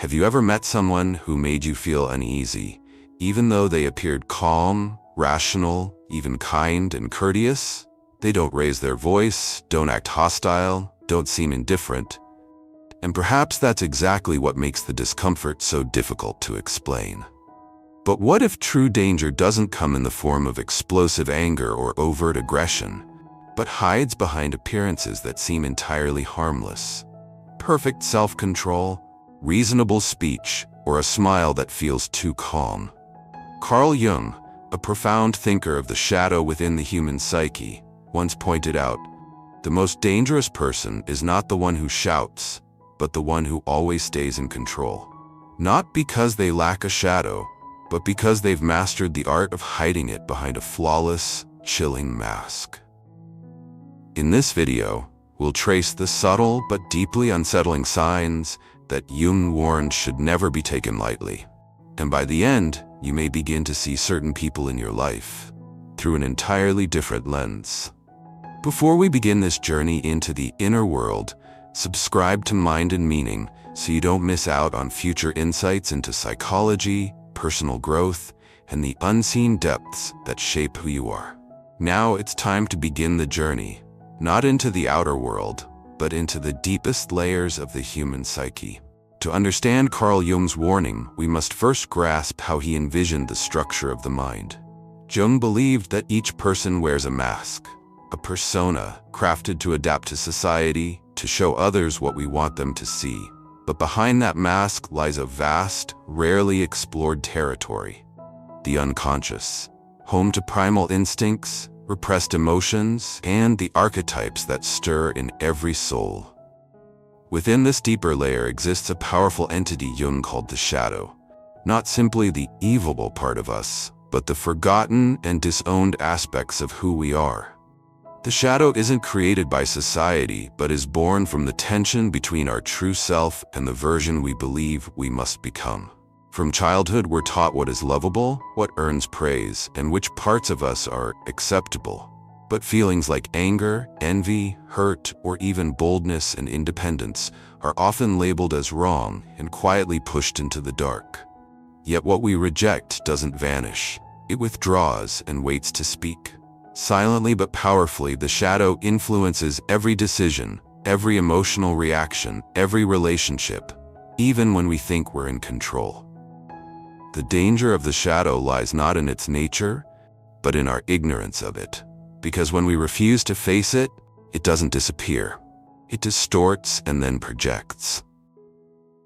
Have you ever met someone who made you feel uneasy, even though they appeared calm, rational, even kind and courteous? They don't raise their voice, don't act hostile, don't seem indifferent. And perhaps that's exactly what makes the discomfort so difficult to explain. But what if true danger doesn't come in the form of explosive anger or overt aggression, but hides behind appearances that seem entirely harmless? Perfect self-control, reasonable speech, or a smile that feels too calm. Carl Jung, a profound thinker of the shadow within the human psyche, once pointed out, the most dangerous person is not the one who shouts, but the one who always stays in control. Not because they lack a shadow, but because they've mastered the art of hiding it behind a flawless, chilling mask. In this video, we'll trace the subtle but deeply unsettling signs that Jung warned should never be taken lightly. And by the end, you may begin to see certain people in your life through an entirely different lens. Before we begin this journey into the inner world, subscribe to Mind and Meaning so you don't miss out on future insights into psychology, personal growth, and the unseen depths that shape who you are. Now it's time to begin the journey, not into the outer world, but into the deepest layers of the human psyche. To understand Carl Jung's warning, we must first grasp how he envisioned the structure of the mind. Jung believed that each person wears a mask, a persona crafted to adapt to society, to show others what we want them to see. But behind that mask lies a vast, rarely explored territory, the unconscious, home to primal instincts, repressed emotions, and the archetypes that stir in every soul. Within this deeper layer exists a powerful entity Jung called the shadow, not simply the evil part of us, but the forgotten and disowned aspects of who we are. The shadow isn't created by society, but is born from the tension between our true self and the version we believe we must become. From childhood, we're taught what is lovable, what earns praise, and which parts of us are acceptable. But feelings like anger, envy, hurt, or even boldness and independence are often labeled as wrong and quietly pushed into the dark. Yet what we reject doesn't vanish. It withdraws and waits to speak. Silently but powerfully, the shadow influences every decision, every emotional reaction, every relationship, even when we think we're in control. The danger of the shadow lies not in its nature, but in our ignorance of it. Because when we refuse to face it, it doesn't disappear. It distorts and then projects.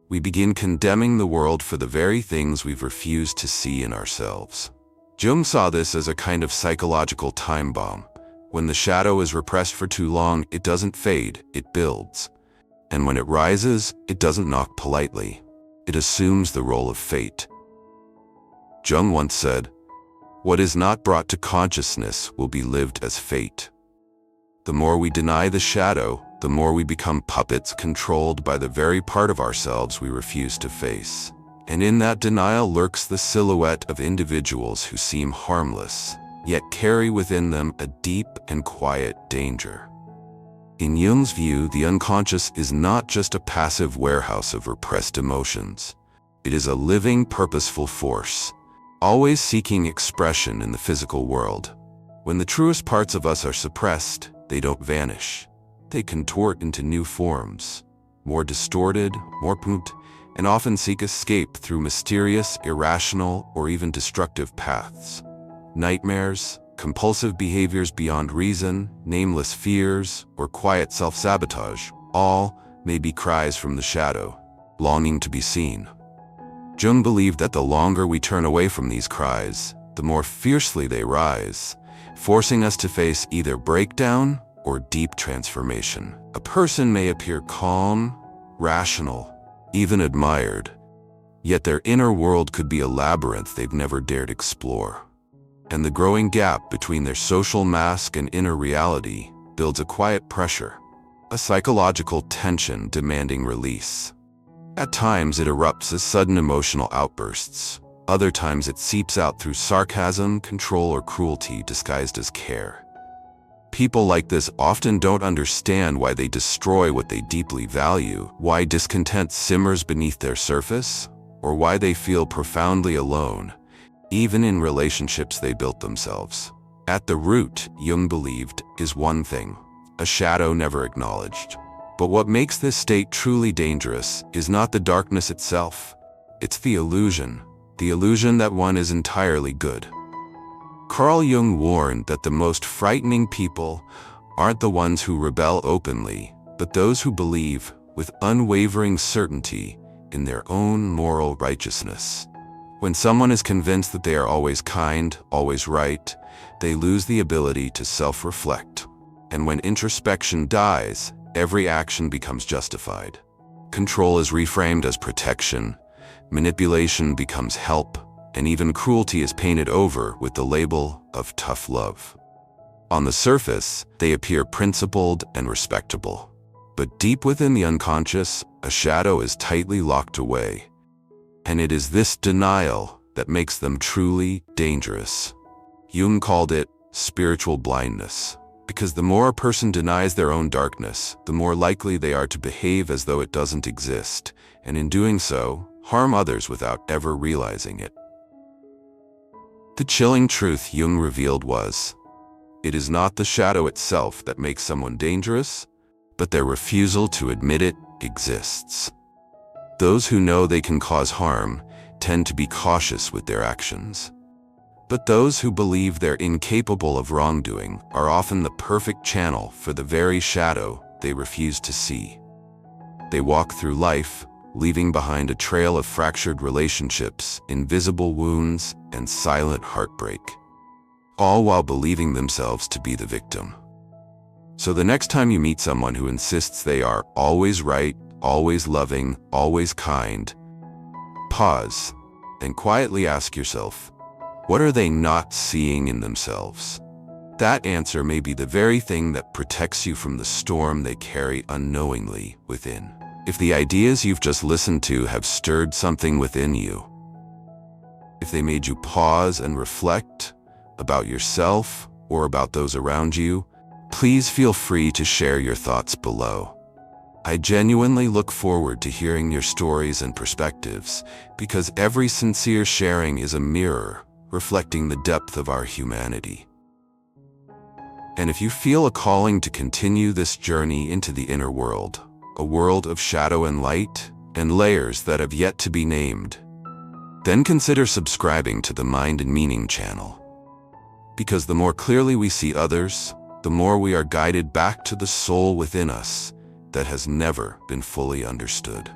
We begin condemning the world for the very things we've refused to see in ourselves. Jung saw this as a kind of psychological time bomb. When the shadow is repressed for too long, it doesn't fade, it builds. And when it rises, it doesn't knock politely. It assumes the role of fate. Jung once said, "What is not brought to consciousness will be lived as fate." The more we deny the shadow, the more we become puppets controlled by the very part of ourselves we refuse to face. And in that denial lurks the silhouette of individuals who seem harmless, yet carry within them a deep and quiet danger. In Jung's view, the unconscious is not just a passive warehouse of repressed emotions. It is a living, purposeful force, always seeking expression in the physical world. When the truest parts of us are suppressed, they don't vanish. They contort into new forms, more distorted, more pooped, and often seek escape through mysterious, irrational, or even destructive paths. Nightmares, compulsive behaviors beyond reason, nameless fears, or quiet self-sabotage, all may be cries from the shadow, longing to be seen. Jung believed that the longer we turn away from these cries, the more fiercely they rise, forcing us to face either breakdown or deep transformation. A person may appear calm, rational, even admired, yet their inner world could be a labyrinth they've never dared explore. And the growing gap between their social mask and inner reality builds a quiet pressure, a psychological tension demanding release. At times it erupts as sudden emotional outbursts. Other times it seeps out through sarcasm, control, or cruelty disguised as care. People like this often don't understand why they destroy what they deeply value, why discontent simmers beneath their surface, or why they feel profoundly alone, even in relationships they built themselves. At the root, Jung believed, is one thing: a shadow never acknowledged. But what makes this state truly dangerous is not the darkness itself. It's the illusion that one is entirely good. Carl Jung warned that the most frightening people aren't the ones who rebel openly, but those who believe with unwavering certainty in their own moral righteousness. When someone is convinced that they are always kind, always right, they lose the ability to self-reflect. And when introspection dies, every action becomes justified. Control is reframed as protection, manipulation becomes help, and even cruelty is painted over with the label of tough love. On the surface, they appear principled and respectable. But deep within the unconscious, a shadow is tightly locked away. And it is this denial that makes them truly dangerous. Jung called it spiritual blindness, because the more a person denies their own darkness, the more likely they are to behave as though it doesn't exist, and in doing so, harm others without ever realizing it. The chilling truth Jung revealed was, it is not the shadow itself that makes someone dangerous, but their refusal to admit it exists. Those who know they can cause harm tend to be cautious with their actions. But those who believe they're incapable of wrongdoing are often the perfect channel for the very shadow they refuse to see. They walk through life, leaving behind a trail of fractured relationships, invisible wounds, and silent heartbreak, all while believing themselves to be the victim. So the next time you meet someone who insists they are always right, always loving, always kind, pause and quietly ask yourself, what are they not seeing in themselves? That answer may be the very thing that protects you from the storm they carry unknowingly within. If the ideas you've just listened to have stirred something within you, if they made you pause and reflect about yourself or about those around you, please feel free to share your thoughts below. I genuinely look forward to hearing your stories and perspectives, because every sincere sharing is a mirror reflecting the depth of our humanity. And if you feel a calling to continue this journey into the inner world, a world of shadow and light, and layers that have yet to be named, then consider subscribing to the Mind and Meaning channel. Because the more clearly we see others, the more we are guided back to the soul within us that has never been fully understood.